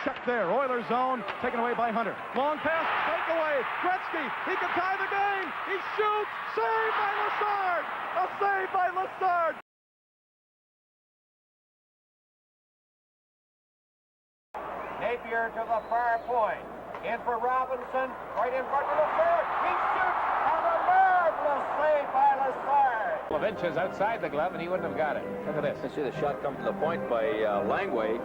check there. Oilers zone, taken away by Hunter. Long pass, breakaway. Gretzky, he can tie the game. He shoots, saved by Lessard. A save by Lessard. Napier to the far point. In for Robinson, right in front of the third. He shoots, and a marvelous save by Lessard. Well, inches outside the glove, and he wouldn't have got it. Look at this. You see the shot come to the point by Langway,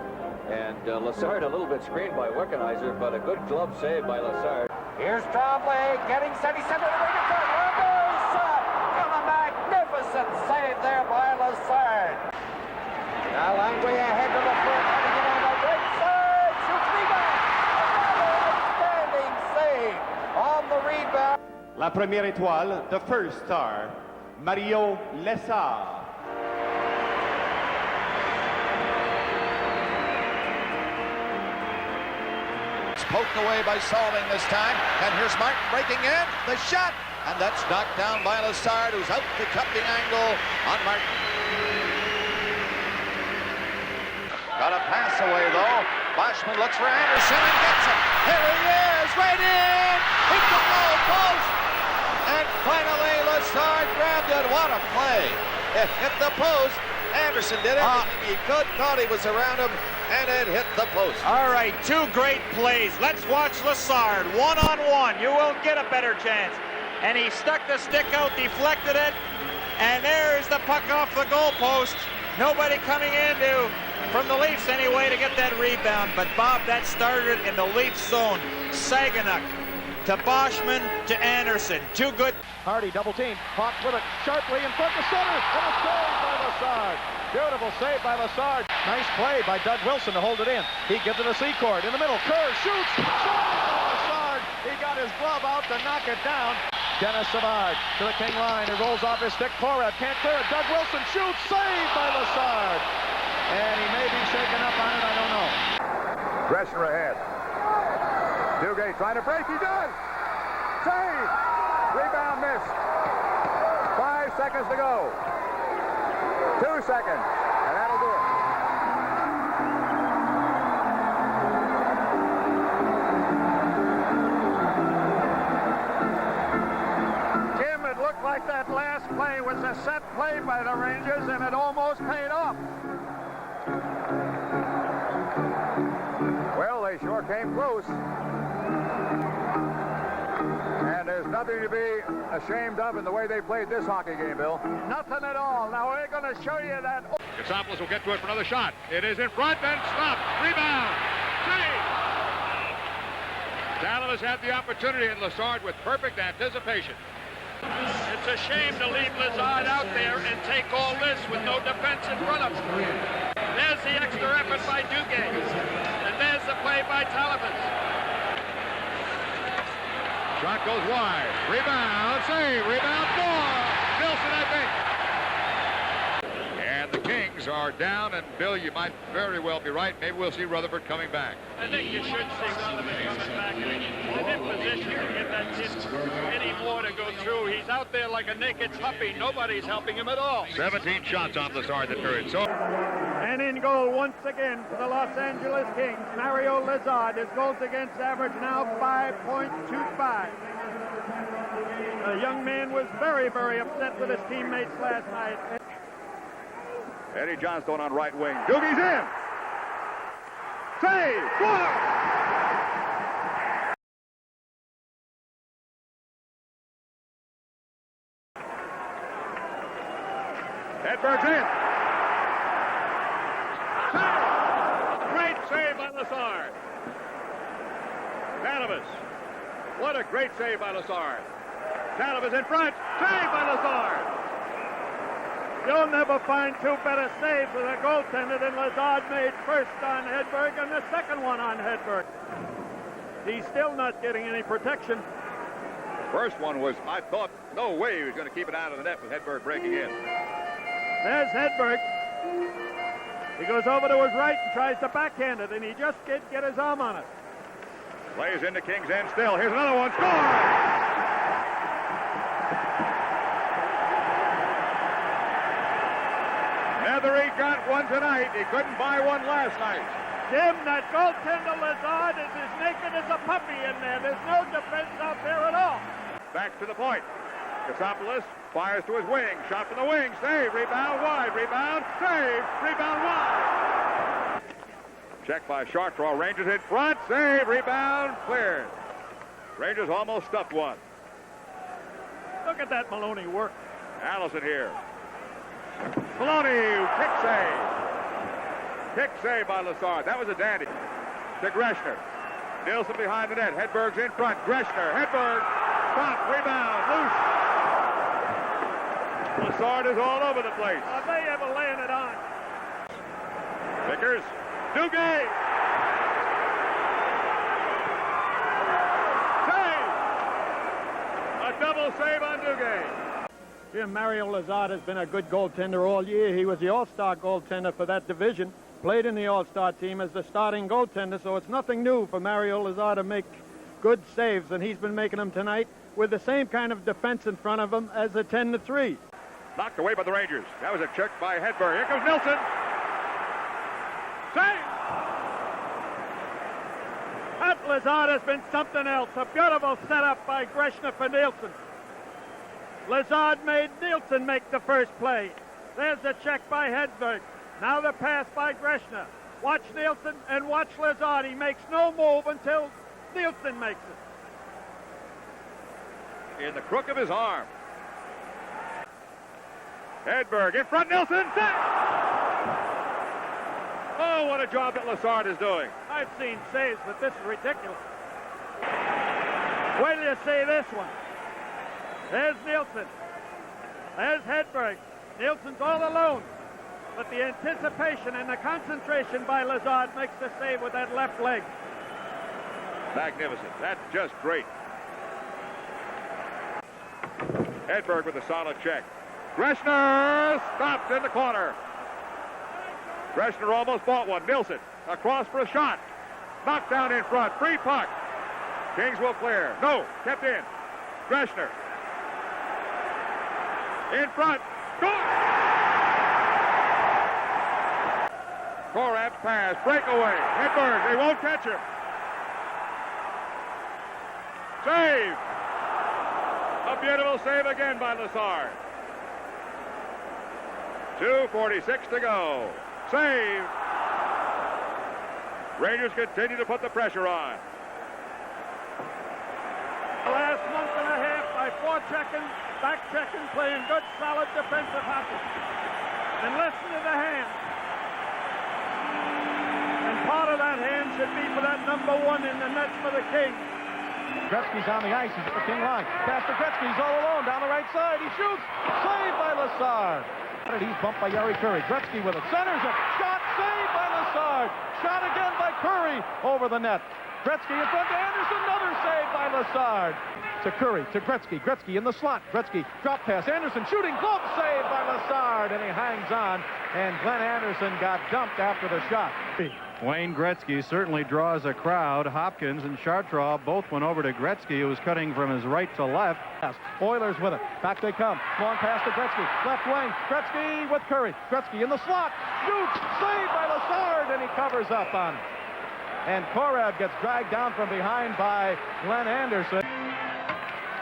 and Lessard a little bit screened by Wickenheiser, but a good glove save by Lessard. Here's Tremblay getting set. He sent it away to third. Another shot, and a magnificent save there by Lessard. Now Langway ahead to the front, running it on the right side. Shoots rebound. Another outstanding save on the rebound. La première étoile, the first star, Mario Lessard. It's poked away by Solving this time, and here's Martin breaking in, the shot, and that's knocked down by Lessard, who's out to cut the angle on Martin. Got a pass away though. Boschman looks for Anderson and gets it. Here he is, right in, hit the goal post, and finally Lessard grabbed it. What a play! It hit the post. Anderson did everything he could, thought he was around him, and it hit the post. All right, two great plays. Let's watch Lessard one-on-one. You won't get a better chance. And he stuck the stick out, deflected it, and there's the puck off the goalpost. Nobody coming in from the Leafs anyway to get that rebound. But Bob, that started in the Leafs zone. Saganuk to Boschman to Anderson. Too good. Hardy double team. Hawk with it sharply in front of center. And a save by Lessard. Beautiful save by Lessard. Nice play by Doug Wilson to hold it in. He gives it to Secord in the middle. Kerr shoots. Save by Lessard. He got his glove out to knock it down. Dennis Savard to the King line. It rolls off his stick. Korab can't clear it. Doug Wilson shoots. Saved by Lessard. And he may be shaken up on it. I don't know. Greshner ahead. Duguay trying to break. He does. Save. Rebound missed. 5 seconds to go. 2 seconds. And that'll do it. Jim, it looked like that last play was a set play by the Rangers, and it almost paid off. Well, they sure came close. And there's nothing to be ashamed of in the way they played this hockey game, Bill. Nothing at all. Now we're going to show you that. Katsopoulos will get to it for another shot. It is in front and stopped. Rebound. Save. Dallas had the opportunity, and Lessard with perfect anticipation. It's a shame to leave Lessard out there and take all this with no defense in front of him. There's the extra effort by Duguay. And there's the play by Talavas. Shot goes wide. Rebound. Save. Rebound. 4. Nilsson, I think. And the Kings are down. And, Bill, you might very well be right. Maybe we'll see Rutherford coming back. I think you should see Rutherford coming back. He's in position to get that kid any more to go through. He's out there like a naked puppy. Nobody's helping him at all. 17 shots on Lessard that period. So. And in goal once again for the Los Angeles Kings, Mario Lessard. His goals against average now 5.25. The young man was very, very upset with his teammates last night. Eddie Johnstone on right wing. Doogie's in. Save. Score. Hedberg's in. Save. Great save by Lessard. Talavas. What a great save by Lessard. Talavas in front. Save by Lessard. You'll never find two better saves with a goaltender than Lessard made first on Hedberg and the second one on Hedberg. He's still not getting any protection. First one was, I thought, no way he was going to keep it out of the net with Hedberg breaking in. There's Hedberg. He goes over to his right and tries to backhand it, and he just can't get his arm on it. Plays into King's end still. Here's another one. Score! Nethery got one tonight. He couldn't buy one last night. Jim, that goaltender Lessard is as naked as a puppy in there. There's no defense out there at all. Back to the point. Kasopoulos fires to his wing. Shot from the wing. Save. Rebound wide. Rebound. Save. Rebound wide. Check by Chartrand. Rangers in front. Save. Rebound. Cleared. Rangers almost stuffed one. Look at that Maloney work. Allison here. Maloney. Kick save. Kick save by Lessard. That was a dandy. To Greshner. Nielsen behind the net. Hedberg's in front. Greshner. Hedberg. Stop. Rebound. Loose. Lessard is all over the place. Are they ever laying it on? Vickers. Duguay. Save. A double save on Duguay. Jim, Mario Lessard has been a good goaltender all year. He was the all-star goaltender for that division. Played in the all-star team as the starting goaltender, so it's nothing new for Mario Lessard to make good saves, and he's been making them tonight with the same kind of defense in front of him as a 10-3. Knocked away by the Rangers. That was a check by Hedberg. Here comes Nilsson. Save! That Lessard has been something else. A beautiful setup by Greshner for Nielsen. Lessard made Nielsen make the first play. There's the check by Hedberg. Now the pass by Greshner. Watch Nielsen and watch Lessard. He makes no move until Nielsen makes it. In the crook of his arm. Hedberg in front. Nielsen. Save! Oh, what a job that Lessard is doing. I've seen saves, but this is ridiculous. Wait till you see this one. There's Nielsen. There's Hedberg. Nielsen's all alone. But the anticipation and the concentration by Lessard makes the save with that left leg. Magnificent. That's just great. Hedberg with a solid check. Greshner stopped in the corner. Greshner almost bought one. Nielsen across for a shot. Knocked down in front. Free puck. Kings will clear. No. Kept in. Greshner. In front. Score! Korab's pass. Breakaway. Hedberg. They won't catch him. Save. A beautiful save again by Lessard. 2:46 to go. Save. Rangers continue to put the pressure on. The last month and a half by forechecking, back-checking, playing good, solid defensive hockey. And listen to the hand. And part of that hand should be for that number one in the net for the Kings. Gretzky's on the ice. He's at the King line. Pass to Gretzky. He's all alone down the right side. He shoots. Saved by Lessard. He's bumped by Yari Curry. Gretzky with it. Centers it. Shot. Saved by Lessard. Shot again by Curry over the net. Gretzky in front to Anderson. Another save by Lessard. To Curry. To Gretzky. Gretzky in the slot. Gretzky drop pass. Anderson shooting. Glove save by Lessard. And he hangs on. And Glenn Anderson got dumped after the shot. Wayne Gretzky certainly draws a crowd. Hopkins and Chartrand both went over to Gretzky, who was cutting from his right to left. Oilers with it. Back they come. Long pass to Gretzky. Left wing. Gretzky with Curry. Gretzky in the slot. Shoots. Saved by Lessard, and he covers up on it. And Korab gets dragged down from behind by Glenn Anderson.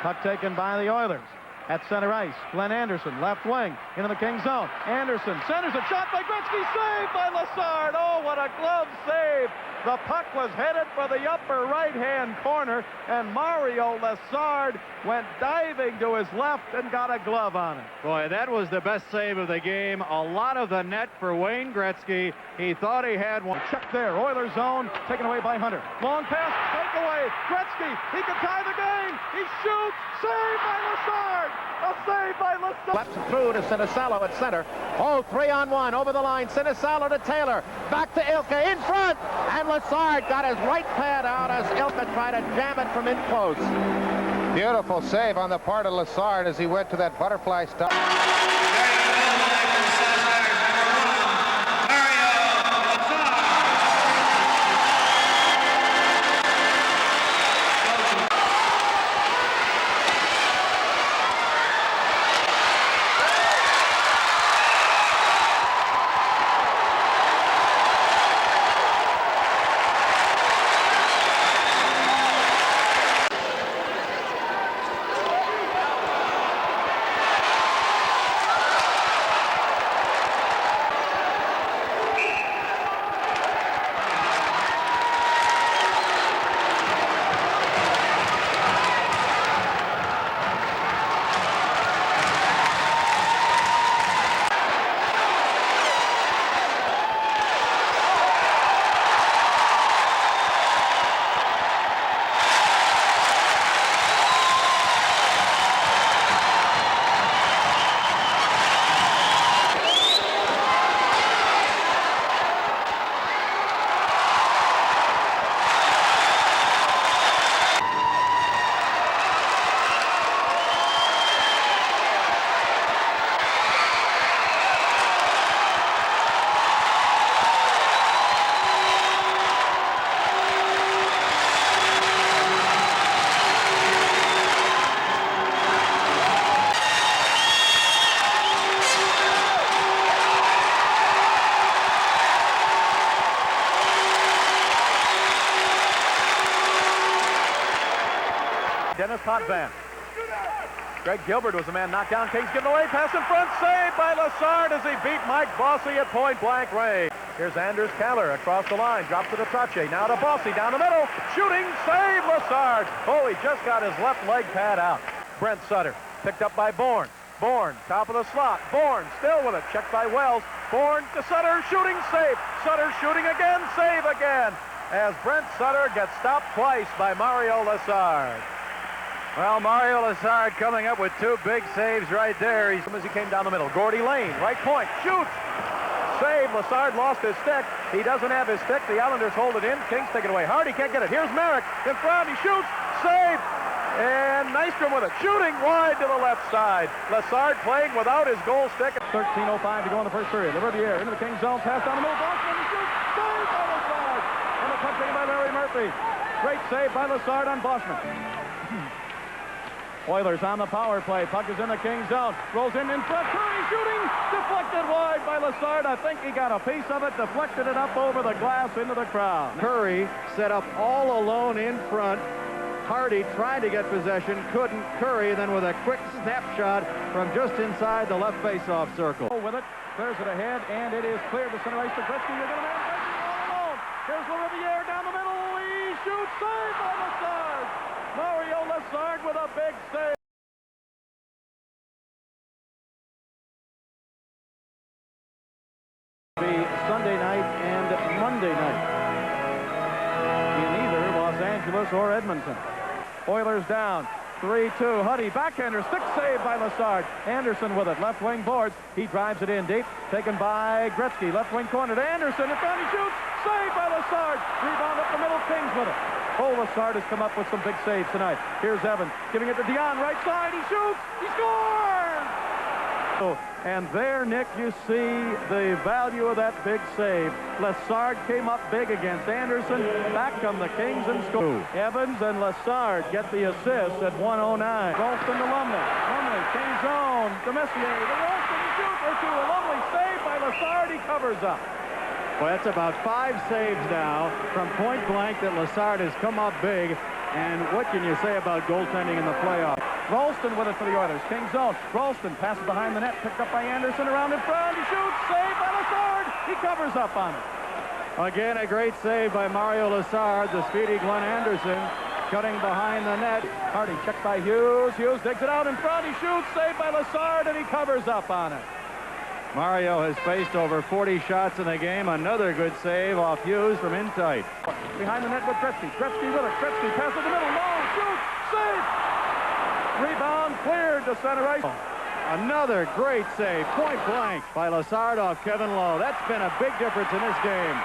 Puck taken by the Oilers. At center ice, Glenn Anderson, left wing, into the King zone. Anderson centers a shot by Gretzky, saved by Lessard. Oh, what a glove save. The puck was headed for the upper right-hand corner, and Mario Lessard went diving to his left and got a glove on it. Boy, that was the best save of the game. A lot of the net for Wayne Gretzky. He thought he had one. Check there, Oilers zone, taken away by Hunter. Long pass, breakaway, Gretzky, he can tie the game. He shoots, saved by Lessard. A save by Lessard. Left through to Sinisalo at center. Oh, 3-on-1 over the line. Sinisalo to Taylor. Back to Ilka in front. And Lessard got his right pad out as Ilka tried to jam it from in close. Beautiful save on the part of Lessard as he went to that butterfly stop. Dennis Potvin. Greg Gilbert was the man knocked down. Kings giving away. Pass in front. Saved by Lessard as he beat Mike Bossy at point-blank range. Here's Anders Kaller across the line. Drops to the Trache. Now to Bossy down the middle. Shooting. Save Lessard. Oh, he just got his left leg pad out. Brent Sutter picked up by Bourne. Bourne, top of the slot. Bourne still with it. Checked by Wells. Bourne to Sutter. Shooting. Save. Sutter shooting again. Save again. As Brent Sutter gets stopped twice by Mario Lessard. Well, Mario Lessard coming up with two big saves right there. As he came down the middle. Gordy Lane, right point, shoots. Save. Lessard lost his stick. He doesn't have his stick. The Islanders hold it in. Kings take it away. Hardy can't get it. Here's Merrick in front. He shoots. Save. And Nystrom with it. Shooting wide to the left side. Lessard playing without his goal stick. 13:05 to go in the first period. Riviere into the Kings zone. Pass down the middle. Boston shoots. Save by Lessard. And the puck taken by Larry Murphy. Great save by Lessard on Boschman. Oilers on the power play. Puck is in the Kings zone. Rolls in front. Curry shooting. Deflected wide by Lessard. I think he got a piece of it. Deflected it up over the glass into the crowd. Curry set up all alone in front. Hardy tried to get possession. Couldn't. Curry then with a quick snapshot from just inside the left face-off circle. With it. Clears it ahead. And it is cleared to center ice to Gretzky. You're going to man Gretzky all alone. Here's Riviere down the middle. He shoots. Save by Lessard. Mario Lessard with a big save. Be Sunday night and Monday night in either Los Angeles or Edmonton. Oilers down. 3-2. Huddy backhander. Stick save by Lessard. Anderson with it. Left wing boards. He drives it in deep. Taken by Gretzky. Left wing corner to Anderson. In front. He shoots. Save by Lessard. Rebound up the middle. Kings with it. Oh, Lessard has come up with some big saves tonight. Here's Evans giving it to Dion, right side. He shoots. He scores! Oh, and there, Nick, you see the value of that big save. Lessard came up big against Anderson. Back come the Kings and score. Evans and Lessard get the assist at 1:09. Ralston to Lumley. Lumley, Kings zone. To Messier. The Ralston shoots or two. A lovely save by Lessard. He covers up. Well, that's about 5 saves now from point blank that Lessard has come up big. And what can you say about goaltending in the playoffs? Ralston with it for the Oilers. King zone. Ralston passes behind the net. Picked up by Anderson. Around in front. He shoots. Saved by Lessard. He covers up on it. Again, a great save by Mario Lessard. The speedy Glenn Anderson cutting behind the net. Hardy checked by Hughes. Hughes digs it out in front. He shoots. Saved by Lessard. And he covers up on it. Mario has faced over 40 shots in the game. Another good save off Hughes from in tight. Behind the net with Gretzky. Gretzky with it. Gretzky passes the middle. Long shoot. Save. Rebound cleared to center ice. Another great save, point blank by Lessard off Kevin Lowe. That's been a big difference in this game.